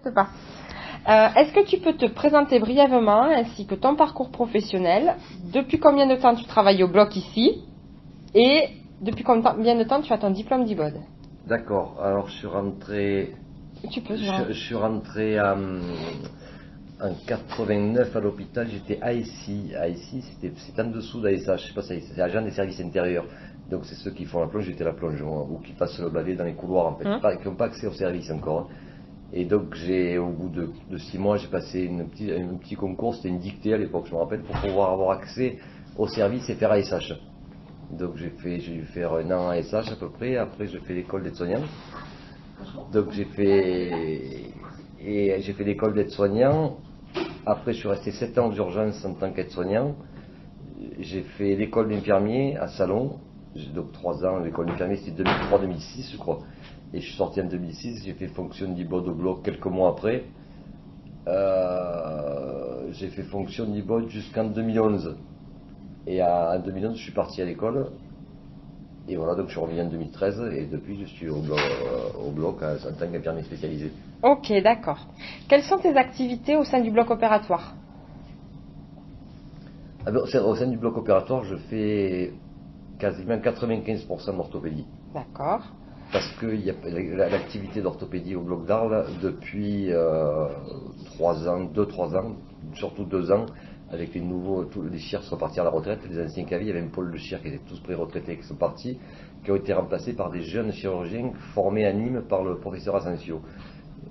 Peut-être pas. Est-ce que tu peux te présenter brièvement ainsi que ton parcours professionnel? Depuis combien de temps tu travailles au bloc ici? Et depuis combien de temps tu as ton diplôme d'IBOD? D'accord, alors je suis rentré, je suis rentré en 89 à l'hôpital, j'étais ASI. ASI, c'est en dessous d'ASH, je sais pas, c'est agent des services intérieurs. Donc c'est ceux qui font la plonge, j'étais la plonge, ou qui passent le blavet dans les couloirs en fait, qui n'ont pas accès au service encore. Et donc au bout de 6 mois, j'ai passé un petit concours, c'était une dictée à l'époque, je me rappelle, pour pouvoir avoir accès au service et faire ASH. Donc j'ai dû faire un an à ASH à peu près, après j'ai fait l'école d'aide-soignant. Donc j'ai fait l'école d'aide-soignant, après je suis resté 7 ans d'urgence en tant qu'aide-soignant. J'ai fait l'école d'infirmier à Salon, donc 3 ans, l'école d'infirmier c'était 2003-2006 je crois. Et je suis sorti en 2006, j'ai fait fonction d'IBOD au bloc quelques mois après. J'ai fait fonction d'IBOD jusqu'en 2011. Et en 2011, je suis parti à l'école. Et voilà, donc je suis revenu en 2013. Et depuis, je suis au bloc en tant qu'infirmier spécialisé. Ok, d'accord. Quelles sont tes activités au sein du bloc opératoire? Au sein du bloc opératoire, je fais quasiment 95% d'orthopédie. D'accord. Parce que l'activité d'orthopédie au bloc d'Arles depuis 2-3 ans, surtout 2 ans, avec les nouveaux, tous les chirs sont partis à la retraite, les anciens CAVI, il y avait une pôle de chirs qui étaient tous pré-retraités qui sont partis, qui ont été remplacés par des jeunes chirurgiens formés à Nîmes par le professeur Asensio.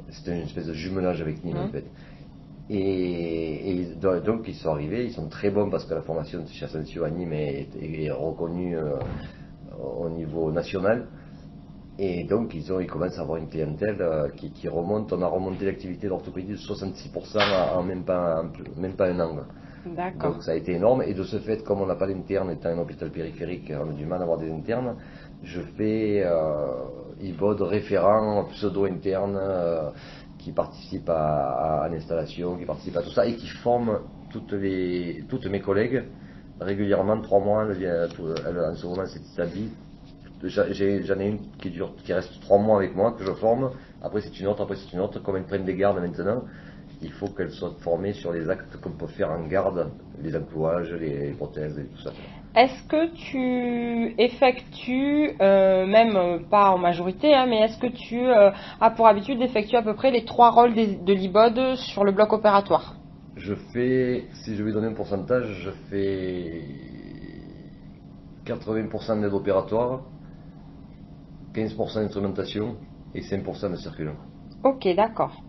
C'était une espèce de jumelage avec Nîmes en fait. Et donc ils sont arrivés, ils sont très bons parce que la formation de chez Asensio à Nîmes est reconnue au niveau national. Et donc ils commencent à avoir une clientèle qui remonte. On a remonté l'activité d'orthopédie de 66% en même pas un an. D'accord. Donc ça a été énorme. Et de ce fait, comme on n'a pas d'interne, étant un hôpital périphérique, on a du mal à avoir des internes. Je fais IBOD référent, pseudo-interne, qui participe à l'installation, qui participe à tout ça et qui forme toutes mes collègues régulièrement. 3 mois, en ce moment c'est établi. J'en ai une qui reste 3 mois avec moi, que je forme. Après c'est une autre, Comme elles prennent des gardes maintenant, il faut qu'elles soient formées sur les actes qu'on peut faire en garde, les enclouages, les prothèses et tout ça. Est-ce que tu effectues, même pas en majorité, mais est-ce que tu as pour habitude d'effectuer à peu près les 3 rôles de l'IBOD sur le bloc opératoire? Si je vais donner un pourcentage, je fais 80% d'aide opératoire, 15% d'instrumentation et 5% de circulant. Ok, d'accord.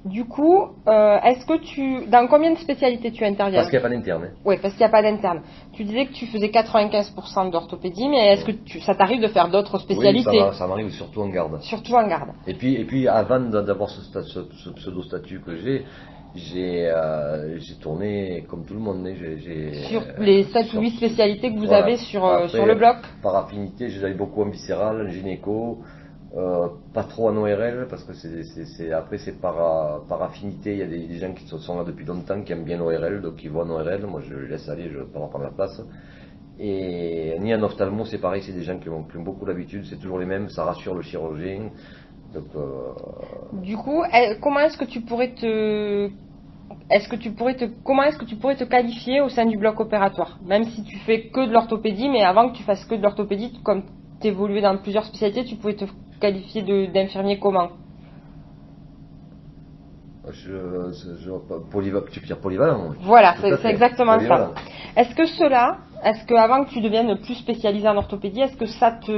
Du coup, dans combien de spécialités tu interviens? Parce qu'il n'y a pas d'interne. Oui, parce qu'il n'y a pas d'interne. Tu disais que tu faisais 95% d'orthopédie, mais est-ce que ça t'arrive de faire d'autres spécialités? Oui, ça m'arrive surtout en garde. Surtout en garde. Et puis avant d'avoir ce pseudo-statut que j'ai tourné comme tout le monde. Sur les 7 ou 8 spécialités que vous avez sur le bloc? Par affinité, j'allais beaucoup en viscéral, en gynéco, pas trop en ORL, parce que après c'est par affinité. Il y a des gens qui sont là depuis longtemps, qui aiment bien l'ORL, donc ils vont en ORL. Moi je les laisse aller, je ne vais pas leur prendre la place. Et ni en ophtalmo, c'est pareil, c'est des gens qui ont beaucoup l'habitude, c'est toujours les mêmes, ça rassure le chirurgien. Donc, du coup, comment est-ce que tu pourrais te qualifier au sein du bloc opératoire? Même si tu fais que de l'orthopédie, mais avant que tu fasses que de l'orthopédie, comme tu évoluais dans plusieurs spécialités, tu pouvais te qualifier d'infirmier comment? tu peux dire polyvalent. Voilà, c'est exactement ça. Est-ce que avant que tu deviennes plus spécialisé en orthopédie, est-ce que ça te...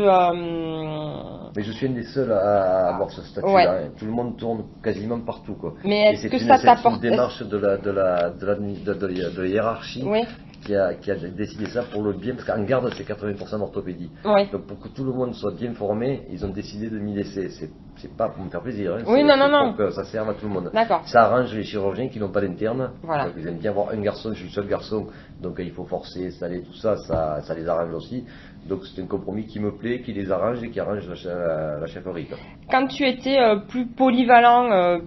Mais je suis un des seuls à avoir ce statut-là. Ouais. Tout le monde tourne quasiment partout, quoi. Mais est-ce que ça t'apporte... C'est une démarche de la hiérarchie. Oui. Qui a décidé ça pour le bien, parce qu'en garde c'est 80% d'orthopédie. Oui. Donc pour que tout le monde soit bien formé, ils ont décidé de m'y laisser. C'est pas pour me faire plaisir, oui, non. Pour que ça serve à tout le monde. D'accord. Ça arrange les chirurgiens qui n'ont pas d'interne. Voilà. Donc ils aiment bien avoir un garçon, je suis le seul garçon, donc il faut forcer, installer tout ça, ça les arrange aussi. Donc c'est un compromis qui me plaît, qui les arrange et qui arrange la chefferie, quoi. Quand tu étais plus polyvalent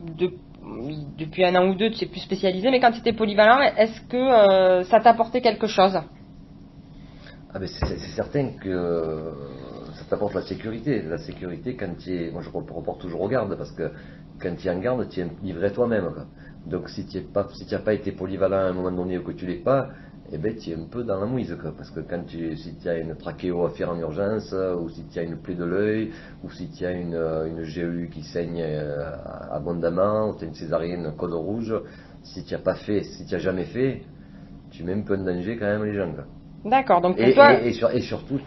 depuis 1 an ou 2, tu es plus spécialisé, mais quand tu étais polyvalent, est-ce que ça t'apportait quelque chose? Ah ben c'est certain que ça t'apporte la sécurité. La sécurité quand moi je reporte toujours aux gardes, parce que quand tu es en garde, tu es livré toi-même. Donc si tu n'as pas été polyvalent à un moment donné ou que tu l'es pas, eh ben, tu es un peu dans la mouise. Parce que si tu as une trachéo à faire en urgence, ou si tu as une plaie de l'œil, ou si tu as une GEU qui saigne abondamment, ou tu as une césarienne code rouge, si tu n'as jamais fait, tu mets un peu en danger quand même les gens. D'accord, donc pour toi... Et surtout,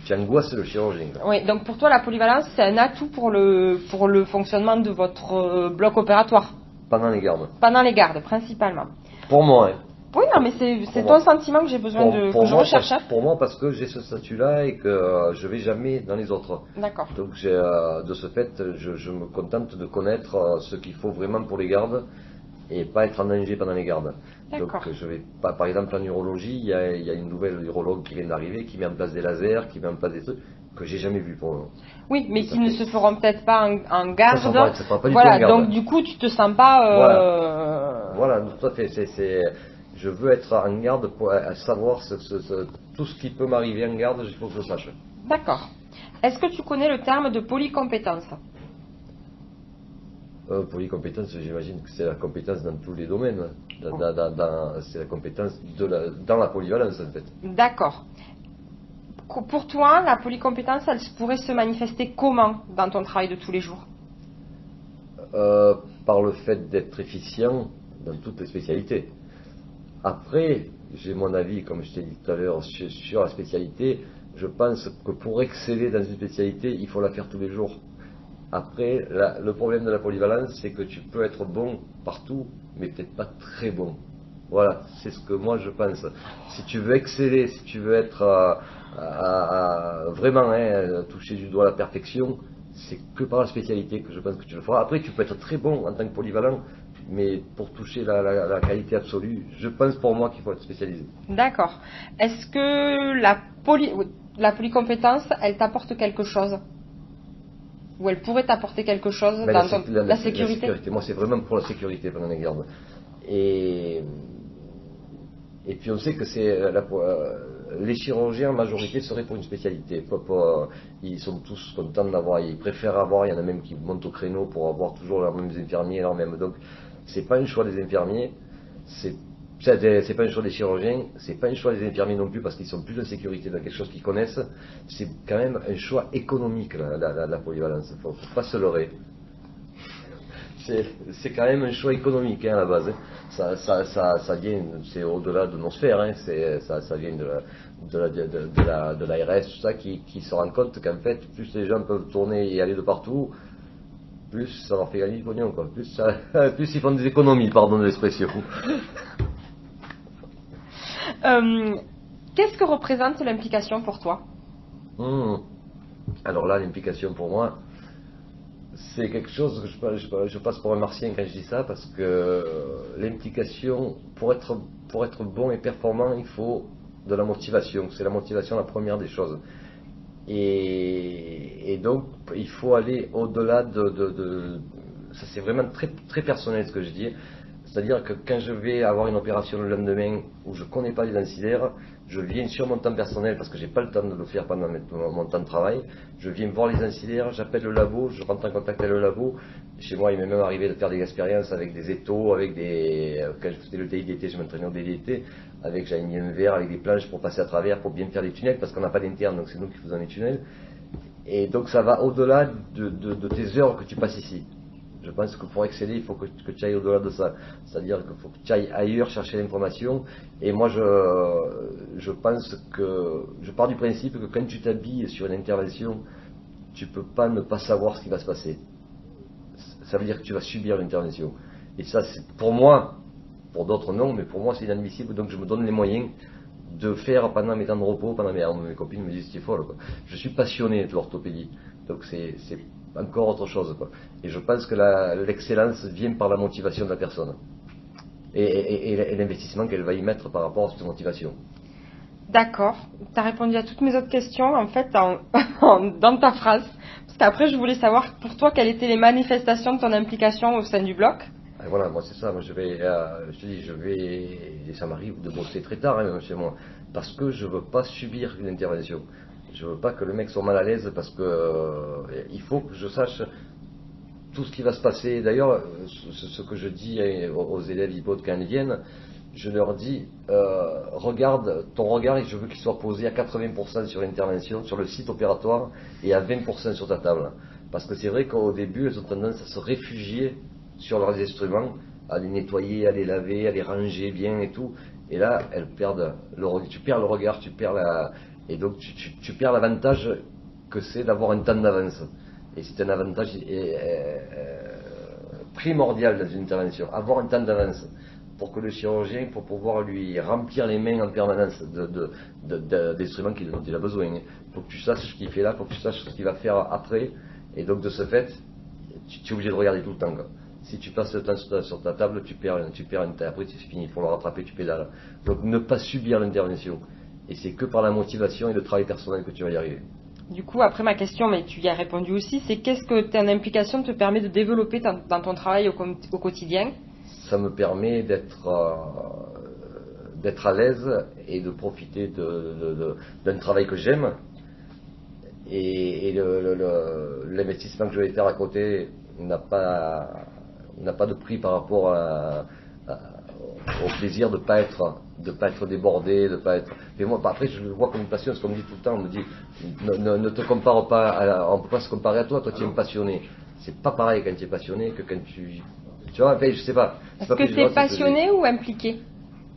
tu angoisses le chirurgien. Oui, donc pour toi, la polyvalence, c'est un atout pour le fonctionnement de votre bloc opératoire. Pendant les gardes. Pendant les gardes, principalement. Pour moi, hein. Oui, non, mais c'est ton sentiment que j'ai besoin que je recherche. Pour moi, parce que j'ai ce statut-là et que je vais jamais dans les autres. D'accord. Donc, de ce fait, je me contente de connaître ce qu'il faut vraiment pour les gardes et pas être en danger pendant les gardes. Donc, je vais pas, par exemple, en urologie, il y a une nouvelle urologue qui vient d'arriver, qui met en place des lasers, qui met en place des trucs que j'ai jamais vu pour eux. Oui, mais qui ne se feront peut-être pas en garde. Ça sera pas du tout voilà, en garde. donc du coup, tu te sens pas. Voilà, tout à fait. Je veux être en garde pour savoir tout ce qui peut m'arriver en garde, il faut que je sache. D'accord. Est-ce que tu connais le terme de polycompétence? Polycompétence, j'imagine que c'est la compétence dans tous les domaines. C'est la compétence dans la polyvalence, en fait. D'accord. Pour toi, la polycompétence, elle pourrait se manifester comment dans ton travail de tous les jours? Par le fait d'être efficient dans toutes les spécialités. Après, j'ai mon avis, comme je t'ai dit tout à l'heure, sur la spécialité. Je pense que pour exceller dans une spécialité, il faut la faire tous les jours. Après, le problème de la polyvalence, c'est que tu peux être bon partout, mais peut-être pas très bon. Voilà, c'est ce que moi je pense. Si tu veux exceller, si tu veux être vraiment toucher du doigt la perfection, c'est que par la spécialité que je pense que tu le feras. Après, tu peux être très bon en tant que polyvalent, mais pour toucher la qualité absolue, je pense pour moi qu'il faut être spécialisé. D'accord. Est-ce que la polycompétence, elle t'apporte quelque chose? Ou elle pourrait t'apporter quelque chose dans la sécurité? Moi, c'est vraiment pour la sécurité pendant les gardes. Et puis on sait que les chirurgiens en majorité seraient pour une spécialité. Ils sont tous contents d'avoir, ils préfèrent avoir, il y en a même qui montent au créneau pour avoir toujours leurs mêmes infirmiers, leurs mêmes. Donc c'est pas un choix des infirmiers, c'est pas un choix des chirurgiens, c'est pas un choix des infirmiers non plus parce qu'ils sont plus en sécurité dans quelque chose qu'ils connaissent. C'est quand même un choix économique la polyvalence, faut pas se leurrer. C'est quand même un choix économique à la base. Ça vient, c'est au-delà de nos sphères. Ça vient de l'ARS, tout ça, qui se rend compte qu'en fait, plus les gens peuvent tourner et aller de partout, plus ça leur fait gagner du pognon, quoi. Plus ils font des économies, pardon de l'expression. Qu'est-ce que représente l'implication pour toi? Alors là, l'implication pour moi, c'est quelque chose que je passe pour un martien quand je dis ça, parce que l'implication, pour être bon et performant, il faut de la motivation. C'est la motivation la première des choses. Et donc, il faut aller au-delà ça c'est vraiment très, très personnel ce que je dis. C'est-à-dire que quand je vais avoir une opération le lendemain où je ne connais pas les ancillaires, je viens sur mon temps personnel parce que j'ai pas le temps de le faire pendant mon temps de travail. Je viens voir les ancillaires, j'appelle le labo, je rentre en contact avec le labo. Chez moi, il m'est même arrivé de faire des expériences avec des étaux, quand je faisais le DIDT, je m'entraînais au DIDT, j'avais mis un verre avec des planches pour passer à travers, pour bien faire des tunnels, parce qu'on n'a pas d'interne, donc c'est nous qui faisons les tunnels. Et donc ça va au-delà de tes heures que tu passes ici. Je pense que pour exceller, il faut que tu ailles au-delà de ça. C'est-à-dire qu'il faut que tu ailles ailleurs chercher l'information. Et moi, je pense que je pars du principe que quand tu t'habilles sur une intervention, tu peux pas ne pas savoir ce qui va se passer. Ça veut dire que tu vas subir l'intervention. Et ça, c'est pour moi, pour d'autres non, mais pour moi, c'est inadmissible. Donc je me donne les moyens de faire pendant mes temps de repos, mes copines me disent tu es folle, quoi. Je suis passionné de l'orthopédie. Donc c'est encore autre chose, quoi. Et je pense que l'excellence vient par la motivation de la personne et l'investissement qu'elle va y mettre par rapport à cette motivation. D'accord, tu as répondu à toutes mes autres questions en fait dans ta phrase, parce qu'après je voulais savoir pour toi quelles étaient les manifestations de ton implication au sein du bloc. Et voilà, moi c'est ça, moi je te dis, et ça m'arrive de bosser très tard même chez moi, parce que je veux pas subir une intervention. Je veux pas que le mec soit mal à l'aise parce que il faut que je sache tout ce qui va se passer. D'ailleurs, ce que je dis aux élèves IBOD quand ils viennent, je leur dis, regarde ton regard et je veux qu'il soit posé à 80% sur l'intervention, sur le site opératoire et à 20% sur ta table. Parce que c'est vrai qu'au début, elles ont tendance à se réfugier sur leurs instruments, à les nettoyer, à les laver, à les ranger bien et tout. Et là, elles perdent tu perds le regard, et donc tu perds l'avantage que c'est d'avoir un temps d'avance. Et c'est un avantage primordial dans une intervention, avoir un temps d'avance pour que le chirurgien, pour pouvoir lui remplir les mains en permanence d'instruments dont il a besoin. Il faut que tu saches ce qu'il fait là, il faut que tu saches ce qu'il va faire après. Et donc de ce fait, tu es obligé de regarder tout le temps. Si tu passes le temps sur ta table, tu perds une taille. Après c'est fini, il faut le rattraper, tu pédales. Donc ne pas subir l'intervention. Et c'est que par la motivation et le travail personnel que tu vas y arriver. Du coup, après ma question, mais tu y as répondu aussi, c'est qu'est-ce que ton implication te permet de développer dans ton travail au quotidien? Ça me permet d'être à l'aise et de profiter d'un travail que j'aime. Et l'investissement que je vais faire à côté n'a pas de prix par rapport au plaisir de pas être débordé, de pas être. Mais moi, après, je le vois comme une passion, parce qu'on me dit tout le temps, on me dit, ne te compare pas, on peut pas se comparer à toi tu es un passionné. C'est pas pareil quand tu es passionné que quand tu vois, je sais pas. Est-ce que tu es passionné ou impliqué,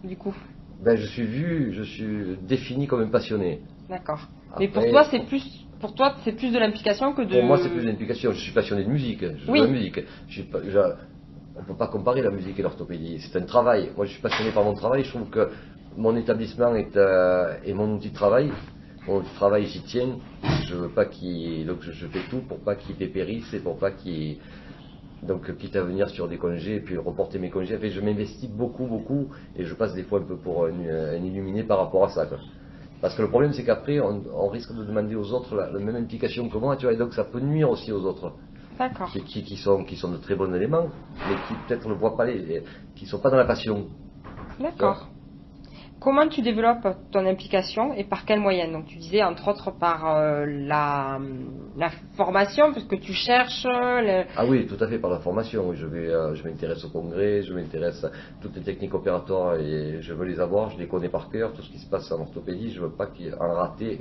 du coup? Ben, je suis défini comme un passionné. D'accord. Mais pour toi, c'est plus de l'implication que de. Pour moi, c'est plus de l'implication. Je suis passionné de musique. Je joue la musique. On ne peut pas comparer la musique et l'orthopédie. C'est un travail. Moi, je suis passionné par mon travail. Je trouve que mon établissement est mon outil de travail. Mon outil de travail, j'y tiens. Je veux pas donc je fais tout pour pas qu'il dépérisse et pour pas qu'il. Donc, quitte à venir sur des congés et puis reporter mes congés. Je m'investis beaucoup et je passe des fois un peu pour un illuminé par rapport à ça, quoi. Parce que le problème, c'est qu'après, on risque de demander aux autres la même implication que moi, tu vois, et donc ça peut nuire aussi aux autres. D'accord. Qui sont de très bons éléments, mais qui peut-être ne voient pas qui ne sont pas dans la passion. D'accord. Comment tu développes ton implication et par quels moyens? Donc tu disais entre autres par la formation, parce que tu cherches. Ah oui, tout à fait, par la formation. Oui, je m'intéresse au congrès, je m'intéresse à toutes les techniques opératoires et je veux les avoir, je les connais par cœur, tout ce qui se passe en orthopédie, je veux pas en rater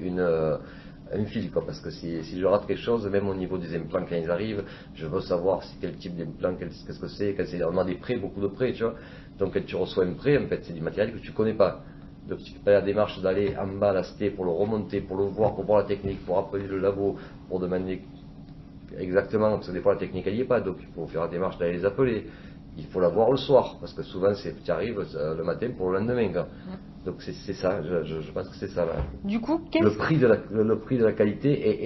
un fil, quoi, parce que si je rate quelque chose, même au niveau des implants quand ils arrivent, je veux savoir quel type d'implant, qu'est-ce que c'est, quand c'est vraiment des prêts, beaucoup de prêts, tu vois. Donc quand tu reçois un prêt, en fait, c'est du matériel que tu connais pas. Donc tu fais pas la démarche d'aller en bas à la sté pour le remonter, pour le voir, pour voir la technique, pour appeler le labo, pour demander exactement, parce que des fois la technique elle n'y est pas, donc il faut faire la démarche d'aller les appeler. Il faut la voir le soir, parce que souvent tu arrives le matin pour le lendemain, quoi. Donc c'est ça, je pense que c'est ça. Là. Du coup, le prix de la qualité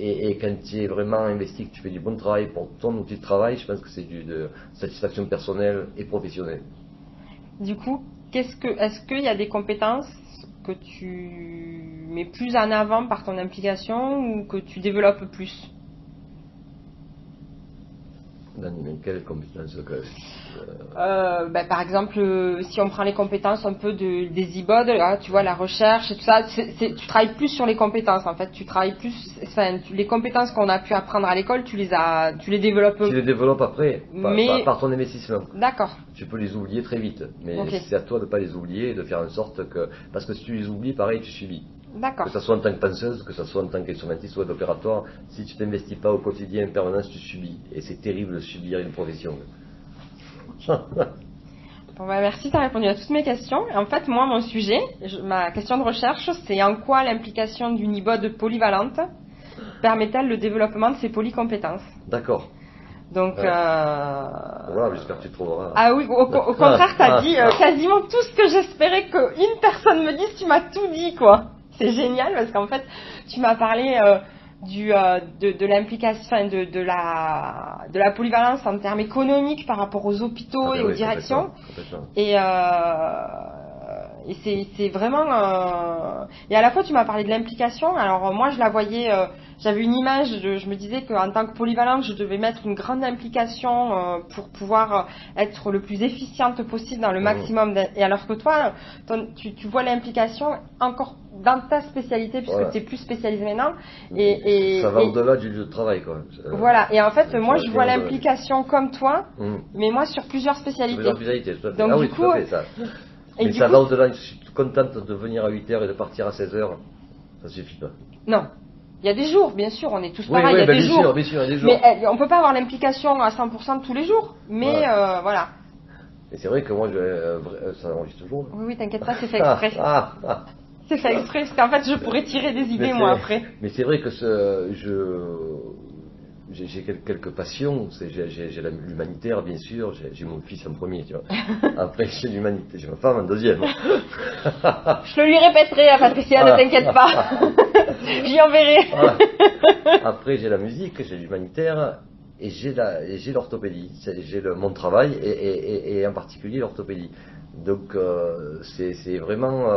et quand tu es vraiment investi, que tu fais du bon travail pour ton outil de travail, je pense que c'est de satisfaction personnelle et professionnelle. Du coup, est-ce qu'il y a des compétences que tu mets plus en avant par ton implication ou que tu développes plus? Dans quelles compétences par exemple, si on prend les compétences un peu des IBOD, là, tu vois, la recherche et tout ça, tu travailles plus sur les compétences en fait. Tu travailles plus, les compétences qu'on a pu apprendre à l'école, tu les développes. Tu les développes après, par ton investissement. D'accord. Tu peux les oublier très vite, mais okay. C'est à toi de ne pas les oublier et de faire en sorte que, parce que si tu les oublies, pareil, tu subis. D'accord. Que ce soit en tant que penseuse, que ce soit en tant qu'instrumentiste ou d'opératoire, si tu t'investis pas au quotidien en permanence, tu subis. Et c'est terrible de subir une profession. Bon, merci, tu as répondu à toutes mes questions. En fait, moi, mon sujet, ma question de recherche, c'est en quoi l'implication d'une IBOD polyvalente permet-elle le développement de ses polycompétences? D'accord. Donc, voilà, j'espère que tu trouveras. Ah oui, au contraire, tu as dit quasiment tout ce que j'espérais qu'une personne me dise, tu m'as tout dit, quoi. C'est génial parce qu'en fait, tu m'as parlé de l'implication, de la polyvalence en termes économiques par rapport aux hôpitaux et aux directions. Complètement. Et c'est vraiment... Et à la fois, tu m'as parlé de l'implication. Alors moi, je la voyais... J'avais une image, je me disais qu'en tant que polyvalente, je devais mettre une grande implication pour pouvoir être le plus efficiente possible dans le maximum. Et alors que toi, tu vois l'implication encore dans ta spécialité, puisque tu es plus spécialisé maintenant. Ça va au-delà du lieu de travail, quoi. Voilà. Et en fait, moi, je vois l'implication comme toi, mais moi sur plusieurs spécialités. Tout à fait. Donc, du coup, tout à fait, ça. Mais ça va au-delà. Je suis contente de venir à 8h et de partir à 16h. Ça suffit pas. Non. Il y a des jours, bien sûr, on est tous pareils, il y a des jours. Bien sûr, il y a des jours. Mais on peut pas avoir l'implication à 100% tous les jours. Mais voilà. Et c'est vrai que moi, ça enregistre toujours. Oui, t'inquiète pas, c'est fait exprès. C'est fait exprès, parce qu'en fait, je pourrais tirer des idées, moi, après. Mais c'est vrai que j'ai quelques passions. J'ai l'humanitaire, bien sûr. J'ai mon fils en premier, tu vois. Après, j'ai l'humanité. J'ai ma femme en deuxième. Je le lui répéterai à Patricia, ne t'inquiète pas. J'y enverrai. Après, j'ai la musique, j'ai l'humanitaire et j'ai l'orthopédie. J'ai mon travail et en particulier l'orthopédie. Donc, c'est vraiment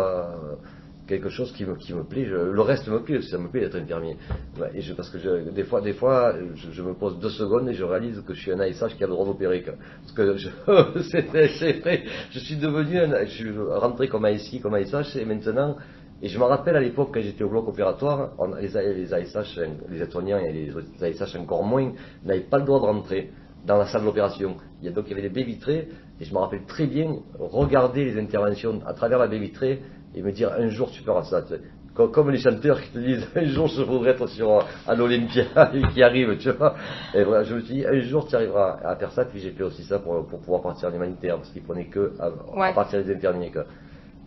quelque chose qui me plaît. Le reste me plaît, ça me plaît d'être infirmier. Parce que des fois, je me pose 2 secondes et je réalise que je suis un ASH qui a le droit d'opérer. Parce que c'est vrai, je suis rentré comme ASI, comme ASH, et maintenant, et je me rappelle à l'époque quand j'étais au bloc opératoire, les ASH, les aides-soignants et les ASH encore moins, n'avaient pas le droit de rentrer dans la salle d'opération. Donc il y avait des baies vitrées, et je me rappelle très bien regarder les interventions à travers la baie vitrée et me dire un jour tu feras ça. Comme les chanteurs qui te disent un jour je voudrais être à l'Olympia et qui arrive, tu vois. Et voilà, je me suis dit un jour tu arriveras à faire ça, puis j'ai fait aussi ça pour pouvoir partir en humanitaire, parce qu'il prenait que à partir des infirmiers, quoi.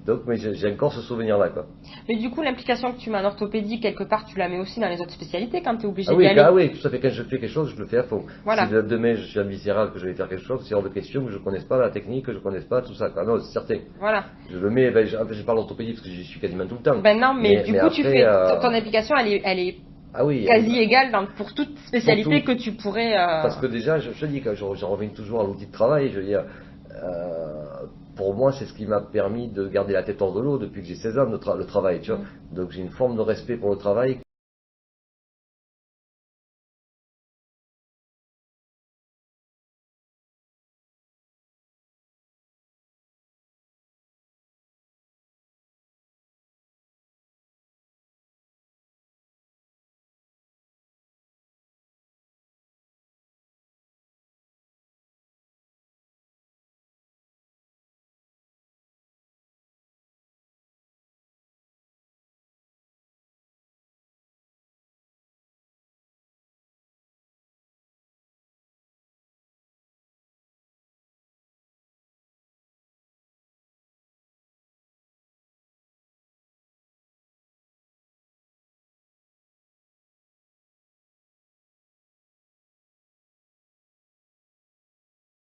Donc, mais j'ai encore ce souvenir-là, quoi. Mais du coup, l'implication que tu mets en orthopédie, quelque part, tu la mets aussi dans les autres spécialités quand tu es obligé d'y aller. Ah oui, tout à fait. Quand je fais quelque chose, je le fais à fond. Voilà. Si demain je suis en viscéral, que je vais faire quelque chose, c'est hors de question que je ne connaisse pas la technique, que je ne connaisse pas tout ça. Ah non, c'est certain. Voilà. Je le mets, je parle d'orthopédie parce que j'y suis quasiment tout le temps. Ben non, mais du coup, après, tu fais, ton implication, elle est quasi égale pour toute spécialité que tu pourrais... Parce que déjà, je te dis que je reviens toujours à l'outil de travail, je veux dire... pour moi, c'est ce qui m'a permis de garder la tête hors de l'eau depuis que j'ai 16 ans, le travail, tu vois. Donc j'ai une forme de respect pour le travail